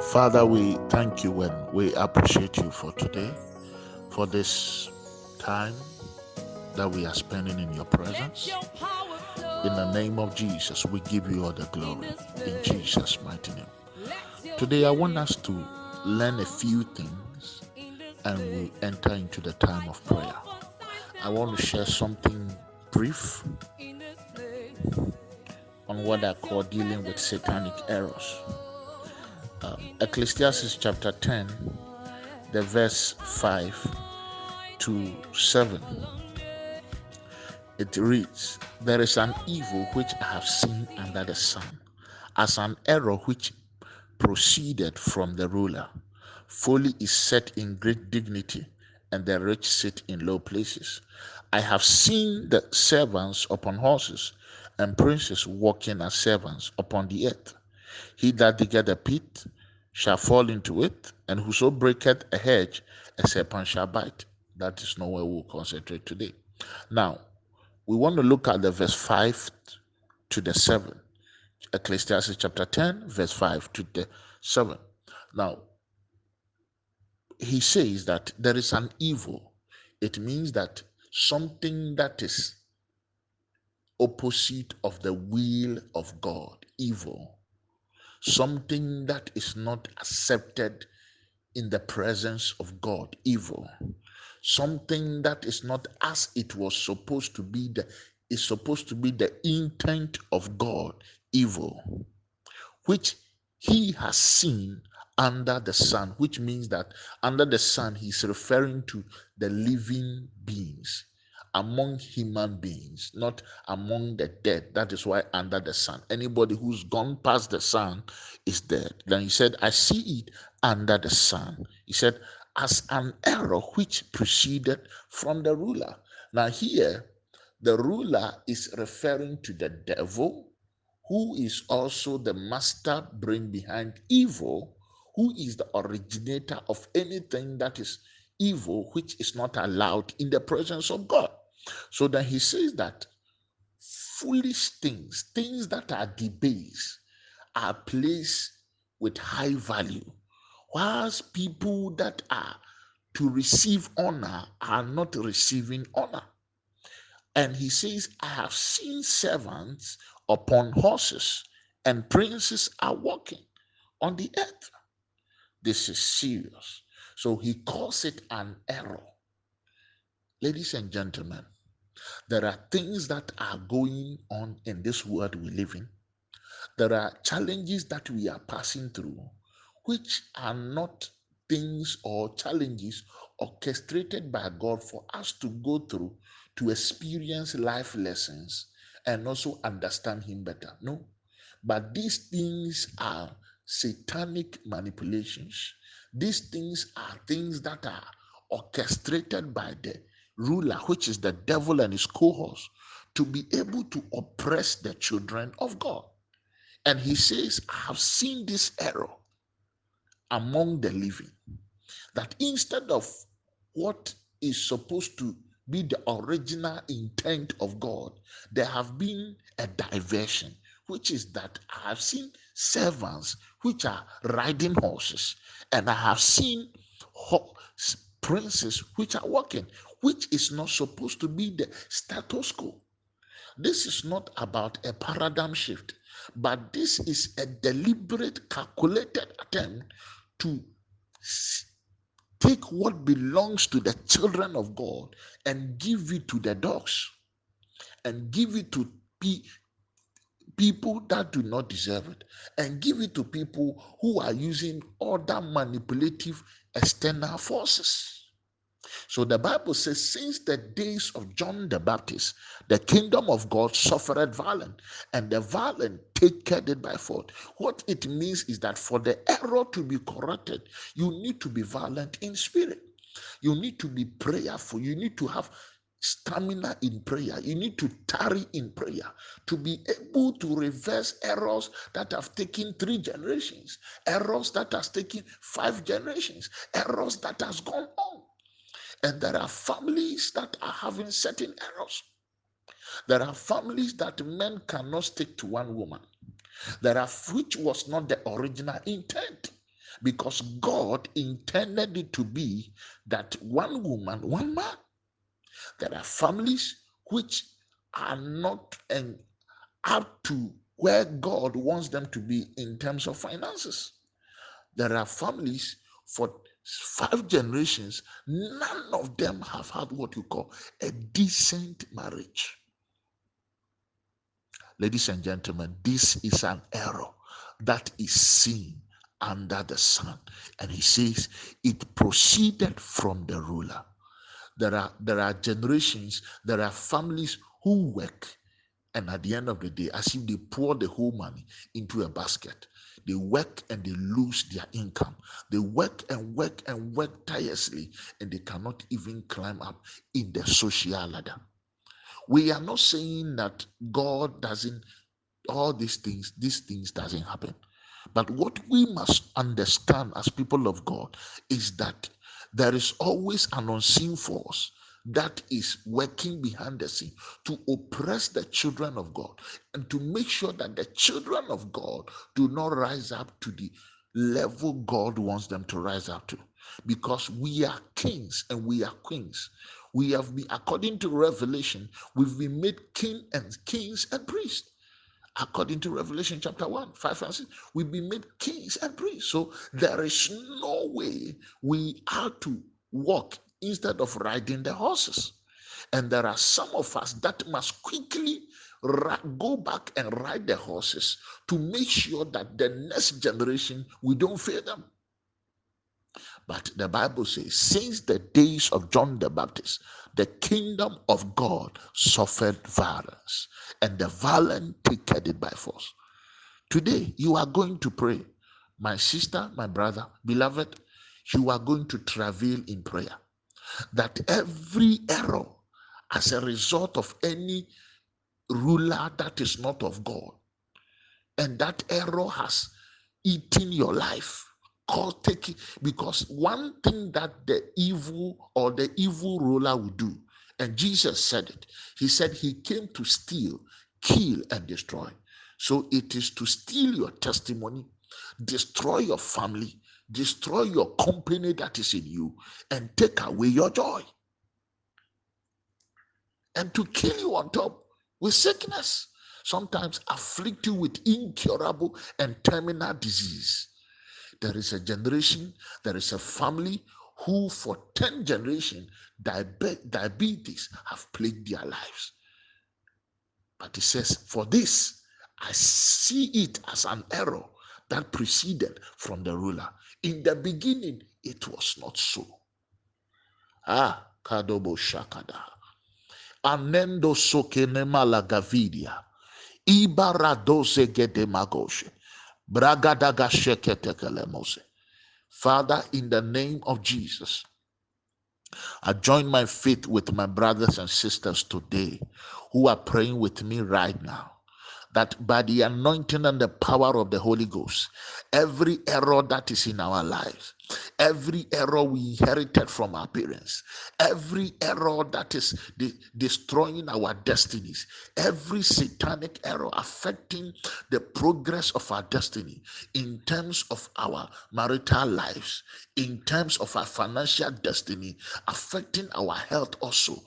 Father, we thank you and we appreciate you for today, for this time that we are spending in your presence. In the name of Jesus, we give you all the glory. In Jesus' mighty name. Today, I want us to learn a few things and we enter into the time of prayer. I want to share something brief on what I call dealing with satanic errors. Ecclesiastes chapter 10, the verse 5 to 7. It reads, "There is an evil which I have seen under the sun, as an error which proceeded from the ruler. Folly is set in great dignity, and the rich sit in low places. I have seen the servants upon horses, and princes walking as servants upon the earth. He that diggeth a pit shall fall into it, and whoso breaketh a hedge, a serpent shall bite." That is not where we'll concentrate today. Now, we want to look at the verse 5 to the 7. Ecclesiastes chapter 10, verse 5 to the 7. Now, he says that there is an evil. It means that something that is opposite of the will of God, evil. Something that is not accepted in the presence of God, evil. Something that is not as it was supposed to be, is supposed to be the intent of God, evil, which he has seen under the sun, which means that under the sun he's referring to the living beings among human beings, not among the dead. That is why under the sun, anybody who's gone past the sun is dead. Then he said, I see it under the sun. He said, as an error which proceeded from the ruler. Now here, the ruler is referring to the devil, who is also the master brain behind evil, who is the originator of anything that is evil, which is not allowed in the presence of God. So then he says that foolish things, things that are debased, are placed with high value, whilst people that are to receive honor are not receiving honor. And he says, I have seen servants upon horses, and princes are walking on the earth. This is serious. So he calls it an error. Ladies and gentlemen, there are things that are going on in this world we live in. There are challenges that we are passing through, which are not things or challenges orchestrated by God for us to go through to experience life lessons and also understand Him better. No. But these things are satanic manipulations. These things are things that are orchestrated by the ruler, which is the devil and his cohorts, to be able to oppress the children of God. And he says, I have seen this error among the living, that instead of what is supposed to be the original intent of God, there have been a diversion, which is that I have seen servants which are riding horses, and I have seen princes which are walking, which is not supposed to be the status quo. This is not about a paradigm shift, but this is a deliberate, calculated attempt to take what belongs to the children of God and give it to the dogs and give it to people that do not deserve it and give it to people who are using other manipulative external forces. So the Bible says, since the days of John the Baptist, the kingdom of God suffered violence, and the violent taketh it by force. What it means is that for the error to be corrected, you need to be violent in spirit. You need to be prayerful. You need to have stamina in prayer. You need to tarry in prayer to be able to reverse errors that have taken 3 generations, errors that has taken 5 generations, errors that has gone on. And there are families that are having certain errors. There are families that men cannot stick to one woman. There are which was not the original intent. because God intended it to be that one woman, one man. There are families which are not up to where God wants them to be in terms of finances. There are families for 5 generations, none of them have had what you call a decent marriage. Ladies and gentlemen, this is an error that is seen under the sun. And he says it proceeded from the ruler. There are generations, there are families who work, and at the end of the day, as if they pour the whole money into a basket. They work and they lose their income. They work and work and work tirelessly, and they cannot even climb up in the social ladder. We are not saying that God doesn't, all these things doesn't happen. But what we must understand as people of God is that there is always an unseen force that is working behind the scene to oppress the children of God and to make sure that the children of God do not rise up to the level God wants them to rise up to. Because we are kings and we are queens. We have been, according to Revelation, we've been made kings and priests. According to Revelation chapter 1, 5 and 6, we've been made kings and priests. So there is no way we are to walk instead of riding the horses. And there are some of us that must quickly go back and ride the horses to make sure that the next generation, we don't fail them. But the Bible says, since the days of John the Baptist, the kingdom of God suffered violence, and the violent take it by force. Today, you are going to pray. My sister, my brother, beloved, you are going to travail in prayer. That every error as a result of any ruler that is not of God, and that error has eaten your life, because one thing that the evil ruler will do, and Jesus said it, he said he came to steal, kill, and destroy. So it is to steal your testimony, destroy your family, destroy your company that is in you, and take away your joy, and to kill you on top with sickness, sometimes afflict you with incurable and terminal disease. There is a generation, there is a family who for 10 generations diabetes have plagued their lives. But he says, for this, I see it as an error that proceeded from the ruler. In the beginning, it was not so. Kadobo Shakada. Anendo sokenema la gavidia. Ibaradose gedemagoshe. Bragadaga sheketekelemose. Father, in the name of Jesus, I join my faith with my brothers and sisters today who are praying with me right now, that by the anointing and the power of the Holy Ghost, every error that is in our lives, every error we inherited from our parents, every error that is destroying our destinies, every satanic error affecting the progress of our destiny in terms of our marital lives, in terms of our financial destiny, affecting our health also,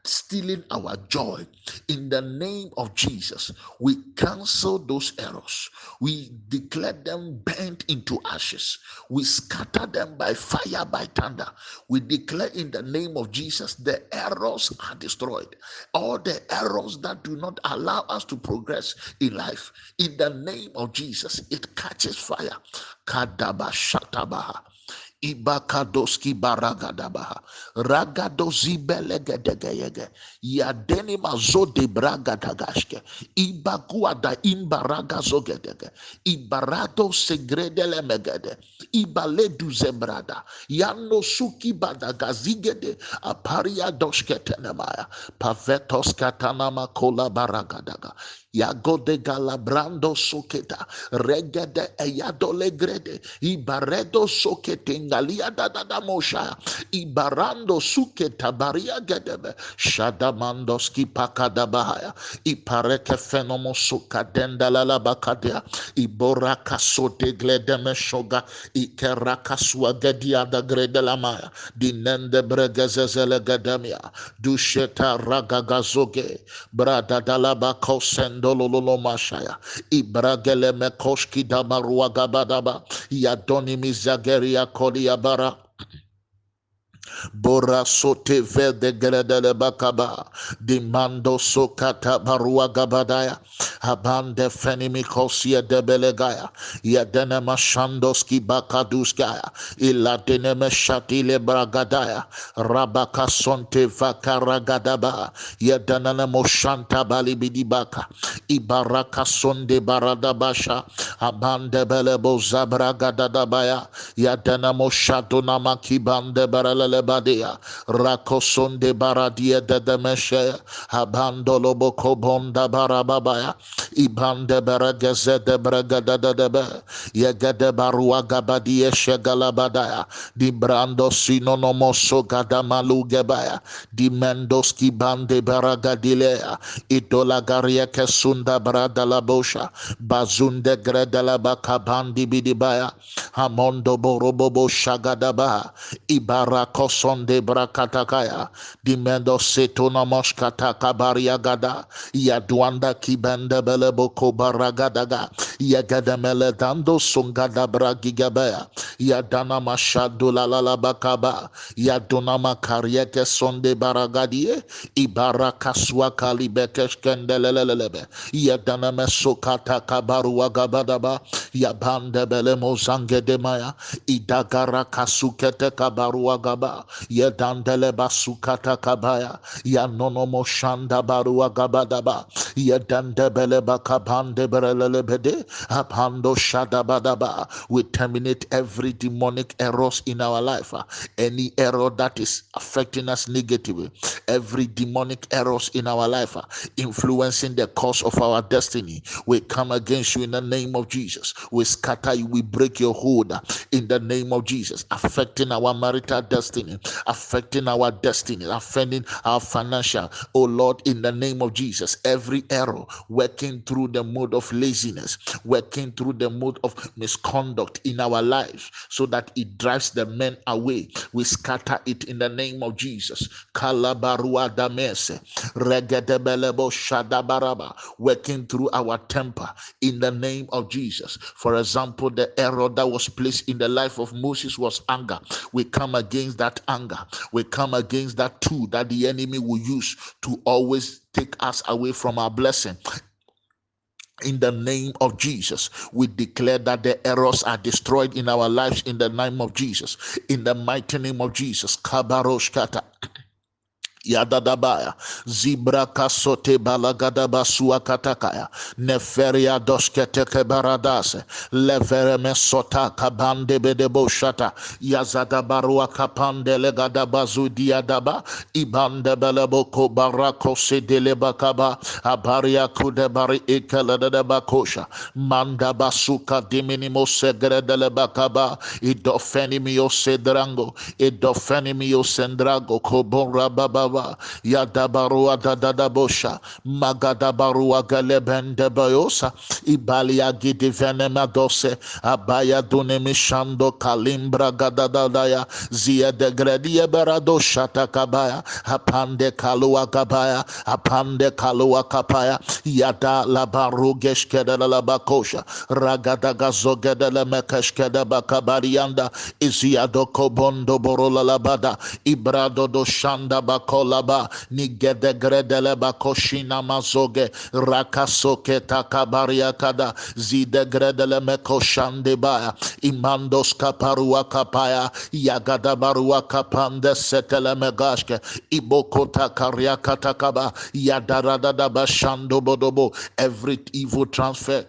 stealing our joy, in the name of Jesus, we cancel those errors. We declare them burnt into ashes. We scatter them by fire, by thunder. We declare in the name of Jesus, the errors are destroyed. All the errors that do not allow us to progress in life, in the name of Jesus, it catches fire. Kadaba shatabaha. Ibakadoski baragadabaha. Ragadozi belegedegeyege. Yadeni mazode bragadagashke. Ibaguada imbaraga zogedege. Ibarado segredele megede. Ibaledu zebrada. Yano suki badagazigede. Aparia doshke tenemaya. Pavetos katanama kola baragadaga. Yagode galabrando soketa regede eyadole grede ibaredo sokete ngalia da mosha ibarando suketa baria gedebe shadamandoski pakada bahaya ipareke fenomo sukadenda la bakadia ibora kasote gledeme shoga ikeraka swagedia da grede la maya dinende bregezele gadamia dusheta ragagazoge brada dalaba kosendololo mashaya ibragele mekoshki damarua gabadaba yadoni mizageria kolia bara Bora sote vede gredele bakaba dimando sokata barua gabadaya abande fenimi kosia debelegaya yadene mashandoski bakaduskaya iladene meshatile bragadaya rabaka sonte vakaragadaba yadene moshanta balibidibaka ibaraka sonde baradabasha abande belebo zabragadadabaya yadene moshaduna makibande baralele badia rakosonde baradia de demeshe abandolo boko bonda barababaya ibande berageze de bragada de be yegede barua gabadia shegalabadaya di brando sinonomo sogada malugebaya di mendoski bande baragadilea idola garia kesunda brada la bosha bazunde gredela bakabandi bidibaya hamondo borobobo shagadaba ibarako sonde brakatakaya dimendo setona moshkata kabaria gada yaduanda kibende beleboko baragadaga yagada meledando sungada bragigabaya yadana mashadula lalabakaba yaduna makarieke sonde baragadie ibaraka swakali bekeshkendelelelebe yadana mesokata kabarua gabadaba yabande bele mozange demaya idagara kasukete kabarua gaba yedandele basukata kabaya yanonomo shanda barua gabadaba yedandebele bakabande berelelebede apando shadabadaba. We terminate every demonic errors in our life, any error that is affecting us negatively, every demonic errors in our life influencing the course of our destiny. We come against you in the name of Jesus. We scatter you, we break your hold in the name of Jesus, affecting our marital destiny, affecting our destiny, affecting our financial. Oh Lord, in the name of Jesus, every error working through the mode of laziness, working through the mode of misconduct in our lives, so that it drives the men away, we scatter it in the name of Jesus. Kalabarua damese, regedebelebo shadabaraba, working through our temper in the name of Jesus. For example, the error that was placed in the life of Moses was anger. We come against that anger. We come against that tool that the enemy will use to always take us away from our blessing. In the name of Jesus, we declare that the errors are destroyed in our lives in the name of Jesus. In the mighty name of Jesus. Kabaroshkata. Yadadabaya zibra kasote balagadaba suakatakaya neferia dosketeke baradase levere mesota kabande bedebo shata yazada barua kapande legada bazu diadaba ibande beleboko barako sedeleba kaba abaria kudebari ikeledeba kosha manda basuka diminimo segredeleba kaba idofenimio sedrango idofenimio sendrago kobora baba yadabarua dadadabosha magadabarua galebende bayosa ibalia gidivene dose abaya dunemishando kalimbra gadadadaya zia de gredie berado shata kabaya apande kalua kabaya apande kalua kapaya yada labaru geshkede labakosha ragada gazogede lemekeshkede bakabarianda iziado kobondo borola labada ibrado do shanda bakolaba nigede gredele bakoshina mazoge rakasoke takabaria kada zide gredele mekoshande baya imandos kaparua kapaya yagada barua kapande setele megashke ibokota karia katakaba yadarada bashando bodobo every evil transfer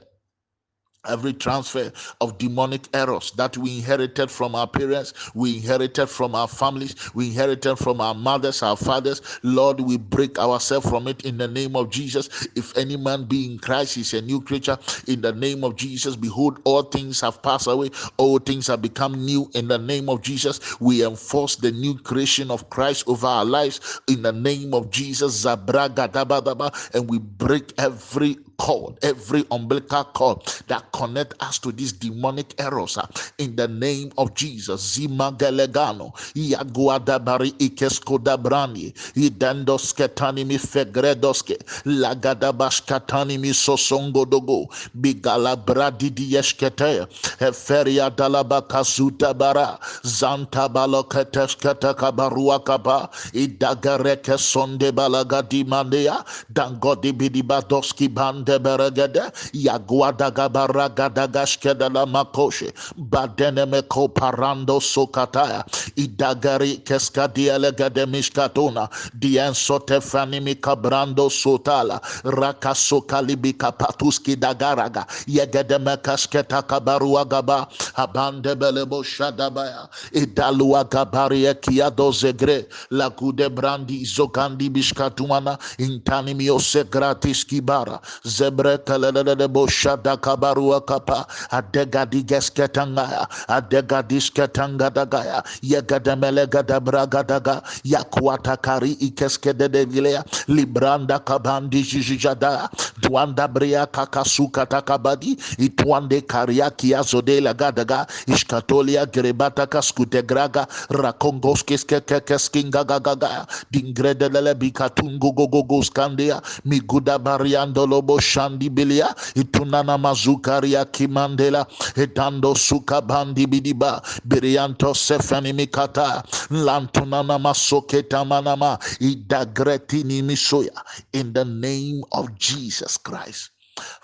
Every transfer of demonic errors that we inherited from our parents, we inherited from our families, we inherited from our mothers, our fathers, Lord, we break ourselves from it in the name of Jesus. If any man be in Christ, he's a new creature in the name of Jesus. Behold, all things have passed away, all things have become new in the name of Jesus. We enforce the new creation of Christ over our lives in the name of Jesus. Zabraga dabadaba, and we break every cord, every umbilical cord that connect us to these demonic errors in the name of Jesus. Zima galegano iaguada bari ikesko dabrani idandos ketani mi fegredoske lagada baskatani mi sosongo dogo bigala bradi dieskete eferia dalaba kasuta bara zanta baloketeskete kabarua kaba idagareke sonde balagadi mandea dangodi bidibadoski bande beregede yaguada gabara gadagashkeda la makoshe badeneme ko parando sokataya idagari keskadiele gademishkatona diensote fanimi kabrando sotala rakasokalibi kapatuski dagaraga yegedeme kasketa kabarua gaba abande belebo shadabaya idalua gabari ekiado zegre lakude brandi zogandi bishkatumana intanimio se gratis kibara zebre kalelele bo shada kabarua kapa adega digesketanga adega disketanga dagaya yegademele gadabraga daga yakwata kari ikeskede de vilea libranda kabandi jijada tuanda bria kakasuka takabadi itwande kariaki azodela gadaga iskatolia grebata kaskute graga rakongos keskinga gaga dingredelele bikatungo gogo skandia miguda bariando lobo shandi bilia itunana mazukaria kimandela etando suka bandi bidiba birianto sefani mikata lantunana masoketa manama idagretini misoya in the name of Jesus Christ.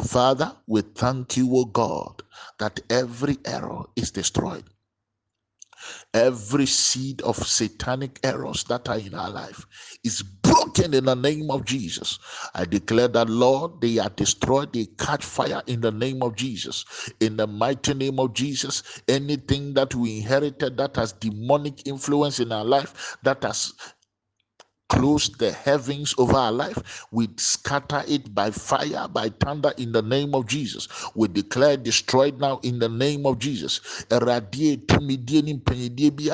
Father, we thank you, O God, that every error is destroyed. Every seed of satanic errors that are in our life is broken in the name of Jesus. I declare that, Lord, they are destroyed, they catch fire in the name of Jesus. In the mighty name of Jesus, anything that we inherited that has demonic influence in our life, that has close the heavens over our life, we scatter it by fire, by thunder in the name of Jesus. We declare destroyed now in the name of Jesus. Eradie tumidie nimpanyidie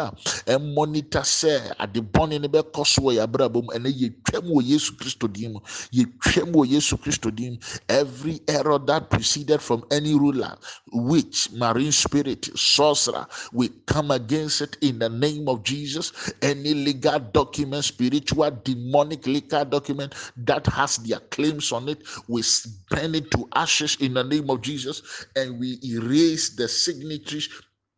and monitor say at the born in the cosway abrabum and ye tremble Yesu Christo dim, ye tremble Yesu Christo dim. Every error that proceeded from any ruler, witch, marine spirit, sorcerer, we come against it in the name of Jesus. Any legal document, spiritual, demonic legal document that has their claims on it, we burn it to ashes in the name of Jesus, and we erase the signatories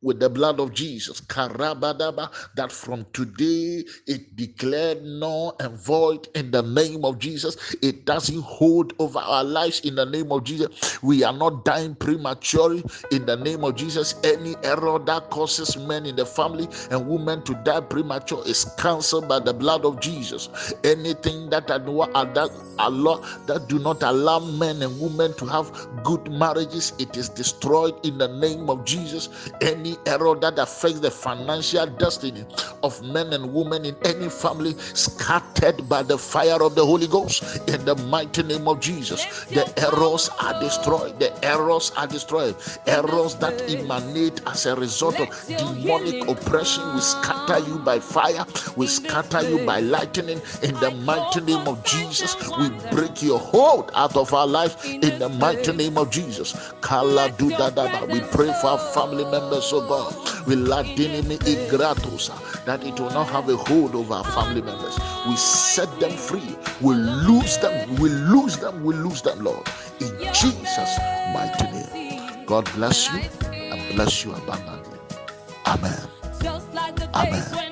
with the blood of Jesus. Karabadaba, that from today it declared null and void in the name of Jesus. It doesn't hold over our lives in the name of Jesus. We are not dying prematurely in the name of Jesus. Any error that causes men in the family and women to die premature is cancelled by the blood of Jesus. Anything that do not allow men and women to have good marriages, it is destroyed in the name of Jesus. Any error that affects the financial destiny of men and women in any family, scattered by the fire of the Holy Ghost in the mighty name of Jesus. The errors are destroyed. The errors are destroyed. Errors that emanate as a result of demonic oppression, we scatter you by fire, we scatter you by lightning in the mighty name of Jesus. We break your hold out of our life in the mighty name of Jesus. Kala dudadaba. We pray for our family members, oh God. We ladinimi igratosa, that it will not have a hold over our family members. We set them free. We lose them. We lose them. We lose them, Lord. In Jesus' mighty name. God bless you and bless you abundantly. Amen. Amen.